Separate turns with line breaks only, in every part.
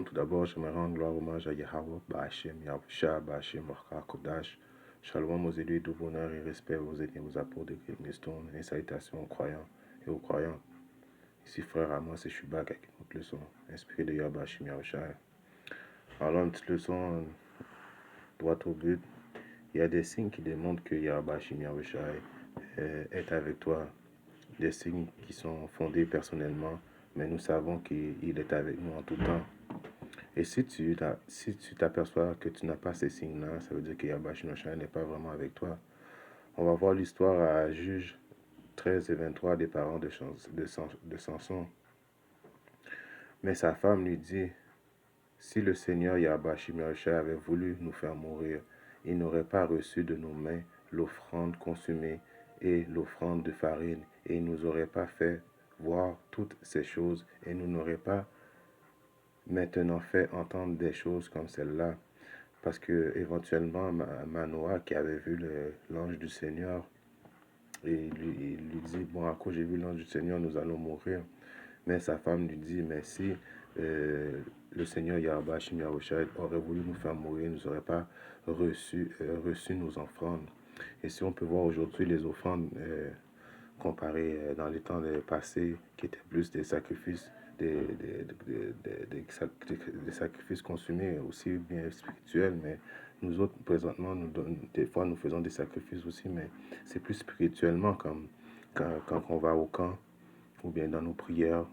Tout d'abord, j'aimerais rendre gloire hommage à Yahweh, Ba'Hashem, Yahusha, Ba'Hashem, Morka, Kodash. Shalom aux élus, tout bonheur et respect aux aînés, aux apôtres de Greenstone, et salutations aux croyants et aux croyants. Ici, frère Amos et Shubak avec une autre leçon, inspirée de Yahweh, Ba'Hashem, Yahusha. Alors, une petite leçon droit au but. Il y a des signes qui démontrent que Yahweh, Ba'Hashem, Yahusha est avec toi. Des signes qui sont fondés personnellement, mais nous savons qu'il est avec nous en tout temps. Et si tu t'aperçois que tu n'as pas ces signes-là, ça veut dire que Yahweh Shai n'est pas vraiment avec toi. On va voir l'histoire à Juge 13 et 23 des parents de Samson. Mais sa femme lui dit, si le Seigneur Yahweh Shai avait voulu nous faire mourir, il n'aurait pas reçu de nos mains l'offrande consumée et l'offrande de farine, et il ne nous aurait pas fait voir toutes ces choses, et nous n'aurait pas maintenant fait entendre des choses comme celle-là. Parce que éventuellement, Manoah, qui avait vu l'ange du Seigneur, et il lui dit, bon, à cause j'ai vu l'ange du Seigneur, nous allons mourir. Mais sa femme lui dit, mais si le Seigneur Yahweh Shim Yahushua aurait voulu nous faire mourir, il ne nous aurait pas reçu nos offrandes. Et si on peut voir aujourd'hui les offrandes comparées dans les temps passés, qui étaient plus des sacrifices, des sacrifices consumés, aussi bien spirituels, mais nous autres, présentement, des fois, nous faisons des sacrifices aussi, mais c'est plus spirituellement, comme quand on va au camp, ou bien dans nos prières,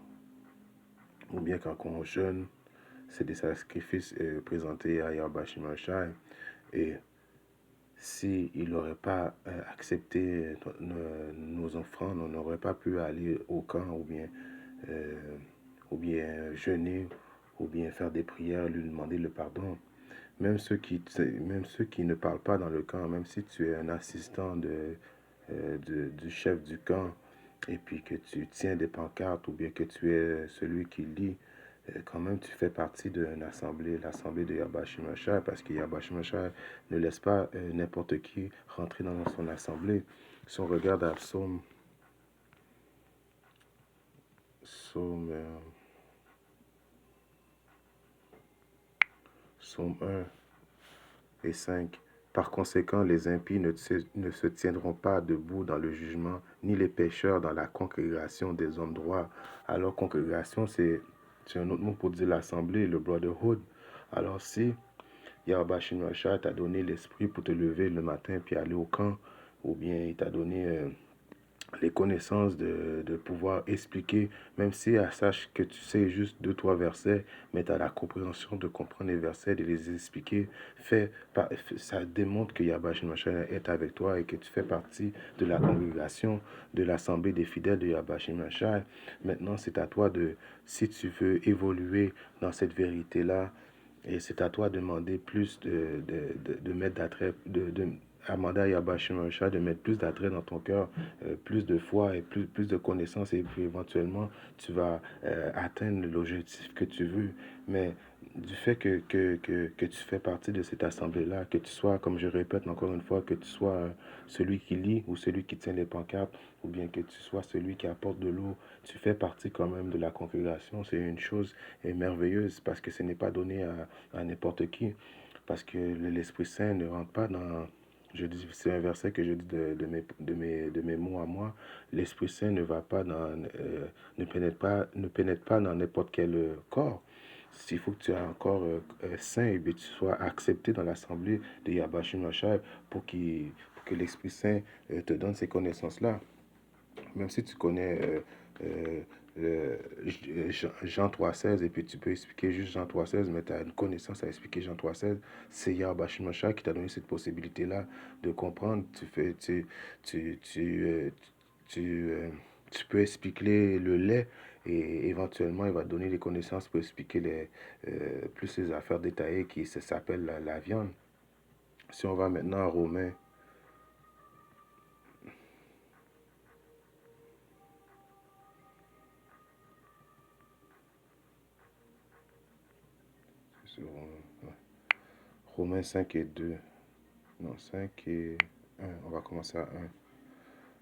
ou bien quand on jeûne, c'est des sacrifices présentés à Yahweh Shai. Et s'il n'aurait pas accepté nos offrandes, on n'aurait pas pu aller au camp, ou bien jeûner, ou bien faire des prières, lui demander le pardon. Même ceux qui ne parlent pas dans le camp, même si tu es un assistant du chef du camp, et puis que tu tiens des pancartes, ou bien que tu es celui qui lit, quand même tu fais partie d'une assemblée, l'assemblée de Yahweh Shai, parce que Yahweh Shai ne laisse pas n'importe qui rentrer dans son assemblée. Si on regarde à Psaume 1 et 5. Par conséquent, les impies ne se tiendront pas debout dans le jugement, ni les pécheurs dans la congrégation des hommes droits. Alors, congrégation, c'est un autre mot pour dire l'assemblée, le brotherhood. Alors, si Yahweh Shai t'a donné l'esprit pour te lever le matin puis aller au camp, ou bien il t'a donné les connaissances de pouvoir expliquer, même si sache que tu sais juste 2-3 versets, mais tu as la compréhension de comprendre les versets, de les expliquer, ça démontre que Yahweh Shai est avec toi et que tu fais partie de la congrégation, de l'assemblée des fidèles de Yahweh Shai. Maintenant, c'est à toi si tu veux évoluer dans cette vérité-là, et c'est à toi de demander plus de mettre d'attrait, demander à Yahweh Shai de mettre plus d'attrait dans ton cœur, plus de foi et plus de connaissances, et puis éventuellement, tu vas atteindre l'objectif que tu veux. Mais du fait que tu fais partie de cette assemblée-là, que tu sois, comme je répète encore une fois, que tu sois celui qui lit ou celui qui tient les pancartes, ou bien que tu sois celui qui apporte de l'eau, tu fais partie quand même de la congrégation. C'est une chose merveilleuse, parce que ce n'est pas donné à n'importe qui. Parce que l'Esprit Saint ne rentre pas dans... C'est un verset que je dis de mes mots à moi. L'Esprit Saint ne va pas ne pénètre pas dans n'importe quel corps. S'il faut que tu aies un corps saint, et que tu sois accepté dans l'assemblée de Yahweh Shai pour que l'Esprit Saint te donne ces connaissances-là. Même si tu connais Jean 3,16, et puis tu peux expliquer juste Jean 3,16, mais tu as une connaissance à expliquer Jean 3,16, c'est Yahweh Shai qui t'a donné cette possibilité-là de comprendre. Tu peux expliquer le lait, et éventuellement il va donner les connaissances pour expliquer plus les affaires détaillées qui s'appellent la viande. Si on va maintenant à Romains, Romains 5 et 2. Non, 5 et 1. On va commencer à 1.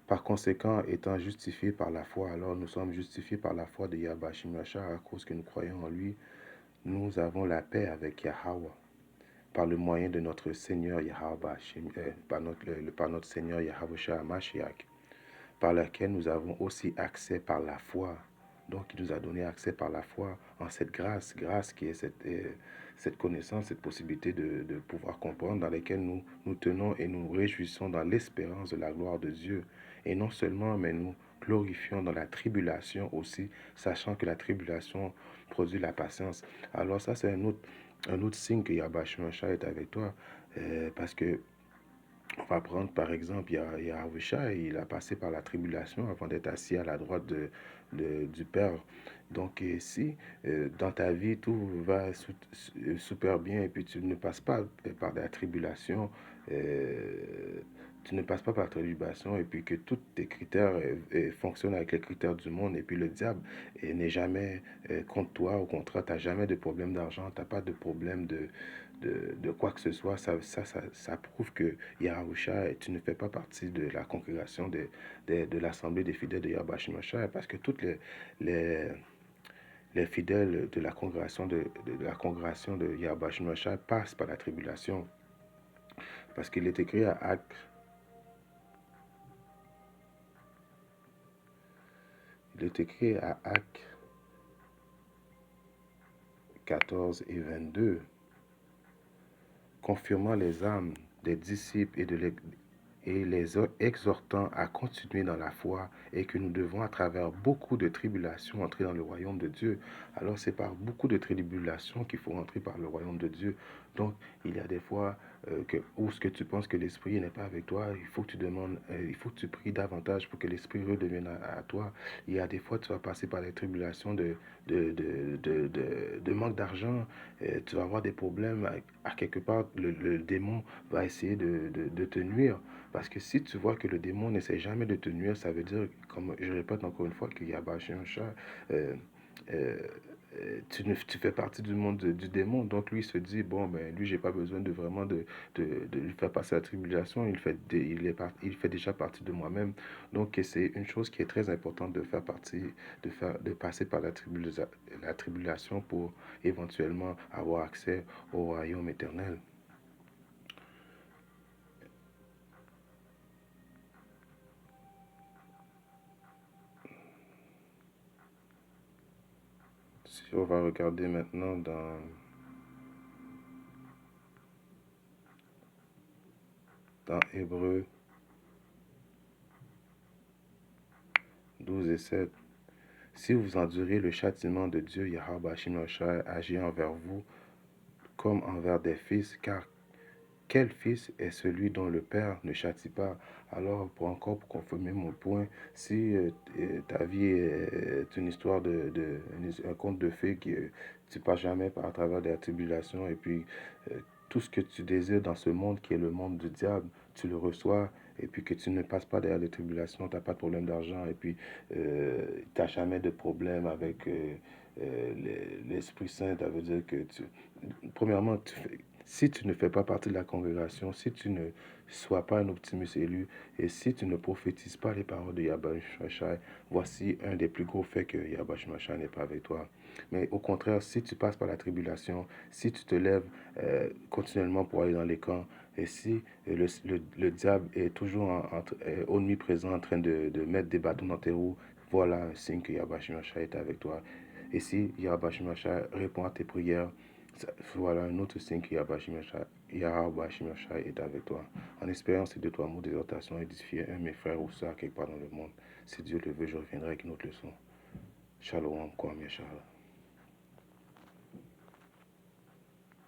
Par conséquent, étant justifiés par la foi, alors nous sommes justifiés par la foi de Yahweh Shai à cause que nous croyons en lui. nous avons la paix avec Yahweh par le moyen de notre Seigneur Yahweh, par notre Seigneur Yahweh Mashiach, par laquelle nous avons aussi accès par la foi. Donc, il nous a donné accès par la foi en cette grâce qui est cette connaissance, cette possibilité de pouvoir comprendre, dans laquelle nous tenons et nous réjouissons dans l'espérance de la gloire de Dieu. Et non seulement, mais nous glorifions dans la tribulation aussi, sachant que la tribulation produit la patience. Alors ça, c'est un autre signe que Yahweh est avec toi, parce que on va prendre par exemple, il y a Avisha, il a passé par la tribulation avant d'être assis à la droite du Père. Donc si dans ta vie tout va super bien et puis tu ne passes pas par la tribulation, tu ne passes pas par la tribulation et puis que tous tes critères fonctionnent avec les critères du monde et puis le diable n'est jamais contre toi, au contraire, tu n'as jamais de problème d'argent, tu n'as pas de problème de quoi que ce soit, ça prouve que Yahusha, tu ne fais pas partie de la congrégation de l'assemblée des fidèles de Yahweh Shemashai, parce que toutes les, les fidèles de la congrégation de Yahweh Shemashai passent par la tribulation. Parce qu'il est écrit à Actes, il est écrit à Actes 14 et 22, confirmant les âmes des disciples et les exhortant à continuer dans la foi et que nous devons à travers beaucoup de tribulations entrer dans le royaume de Dieu. Alors c'est par beaucoup de tribulations qu'il faut entrer par le royaume de Dieu. Donc il y a des fois où ce que tu penses que l'esprit n'est pas avec toi, il faut que tu demandes, il faut que tu pries davantage pour que l'esprit redevienne à toi. Il y a des fois tu vas passer par les tribulations de manque d'argent, tu vas avoir des problèmes à quelque part, le démon va essayer de te nuire. Parce que si tu vois que le démon n'essaie jamais de te nuire, ça veut dire, comme je répète encore une fois, qu'il y a bâché un chat. Euh, euh, tu fais partie du monde du démon. Donc lui, il se dit, bon, ben lui, j'ai pas besoin de vraiment de lui faire passer la tribulation. Il fait déjà partie de moi-même. Donc c'est une chose qui est très importante de faire partie, de passer par la tribulation pour éventuellement avoir accès au royaume éternel. Si on va regarder maintenant dans Hébreux 12 et 7, si vous endurez le châtiment de Dieu, Yahweh Shimashai agit envers vous comme envers des fils, car quel fils est celui dont le père ne châtie pas? Alors, pour confirmer mon point, si ta vie est une histoire un conte de fées que tu passes jamais par à travers des tribulations et puis tout ce que tu désires dans ce monde qui est le monde du diable, tu le reçois et puis que tu ne passes pas derrière les tribulations, tu n'as pas de problème d'argent et puis tu n'as jamais de problème avec l'Esprit Saint, ça veut dire que premièrement, si tu ne fais pas partie de la congrégation, si tu ne sois pas un Optimus élu, et si tu ne prophétises pas les paroles de Yahweh Shemashai, voici un des plus gros faits que Yahweh Shemashai n'est pas avec toi. Mais au contraire, si tu passes par la tribulation, si tu te lèves continuellement pour aller dans les camps, et si le diable est toujours omniprésent en train de mettre des bâtons dans tes roues, voilà un signe que Yahweh Shemashai est avec toi. Et si Yahweh Shemashai répond à tes prières, voilà un autre signe que Yahweh Shemashai est avec toi. En espérant ces deux, trois mots d'exhortation, édifier un de mes frères ou sœurs quelque part dans le monde. Si Dieu le veut, je reviendrai avec une autre leçon. Shalom, Kwame Yeshua.